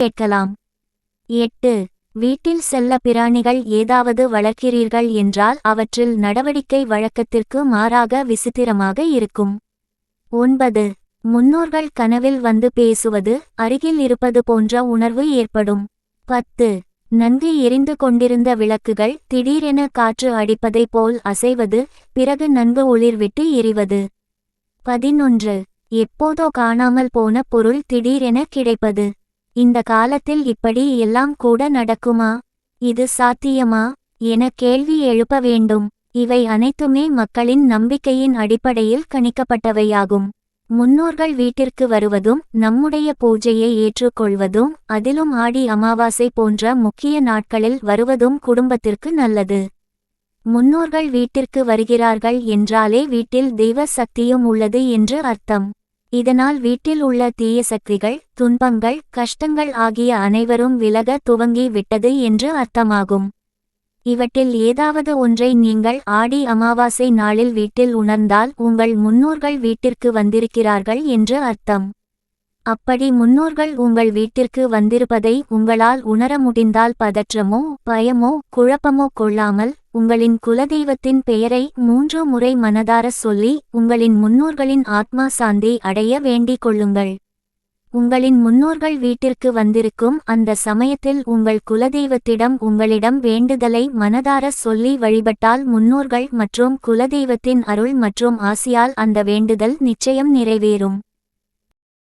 கேட்கலாம். 8. வீட்டில் செல்ல பிராணிகள் ஏதாவது வளர்க்கிறீர்கள் என்றால் அவற்றில் நடவடிக்கை வழக்கத்திற்கு மாறாக விசித்திரமாக இருக்கும். 9. முன்னோர்கள் கனவில் வந்து பேசுவது, அருகில் இருப்பது போன்ற உணர்வு ஏற்படும். 10. நன்கு எரிந்து கொண்டிருந்த விளக்குகள் திடீரென காற்று அடிப்பதைப் போல் அசைவது, பிறகு நன்கு ஒளிர்விட்டு எரிவது. 11. எப்போதோ காணாமல் போன பொருள் திடீரென கிடைப்பது. இந்த காலத்தில் இப்படி எல்லாம் கூட நடக்குமா? இது சாத்தியமா என கேள்வி எழுப்ப வேண்டும். இவை அனைத்துமே மக்களின் நம்பிக்கையின் அடிப்படையில் கணிக்கப்பட்டவையாகும். முன்னோர்கள் வீட்டிற்கு வருவதும் நம்முடைய பூஜையை ஏற்றுக்கொள்வதும், அதிலும் ஆடி அமாவாசை போன்ற முக்கிய நாட்களில் வருவதும் குடும்பத்திற்கு நல்லது. முன்னோர்கள் வீட்டிற்கு வருகிறார்கள் என்றாலே வீட்டில் தெய்வ சக்தியும் உள்ளது என்று அர்த்தம். இதனால் வீட்டில் உள்ள தீய சக்திகள், துன்பங்கள், கஷ்டங்கள் ஆகிய அனைவரும் விலக துவங்கி விட்டது என்று அர்த்தமாகும். இவற்றில் ஏதாவது ஒன்றை நீங்கள் ஆடி அமாவாசை நாளில் வீட்டில் உணர்ந்தால் உங்கள் முன்னோர்கள் வீட்டிற்கு வந்திருக்கிறார்கள் என்று அர்த்தம். அப்படி முன்னோர்கள் உங்கள் வீட்டிற்கு வந்திருப்பதை உங்களால் உணர முடிந்தால் பதற்றமோ பயமோ குழப்பமோ கொள்ளாமல் உங்களின் குலதெய்வத்தின் பெயரை 3 முறை மனதார சொல்லி உங்களின் முன்னோர்களின் ஆத்மா சாந்தி அடைய வேண்டிக் கொள்ளுங்கள். உங்களின் முன்னோர்கள் வீட்டிற்கு வந்திருக்கும் அந்த சமயத்தில் உங்கள் குலதெய்வத்திடம் உங்களிடம் வேண்டுதலை மனதார சொல்லி வழிபட்டால் முன்னோர்கள் மற்றும் குலதெய்வத்தின் அருள் மற்றும் ஆசியால் அந்த வேண்டுதல் நிச்சயம் நிறைவேறும்.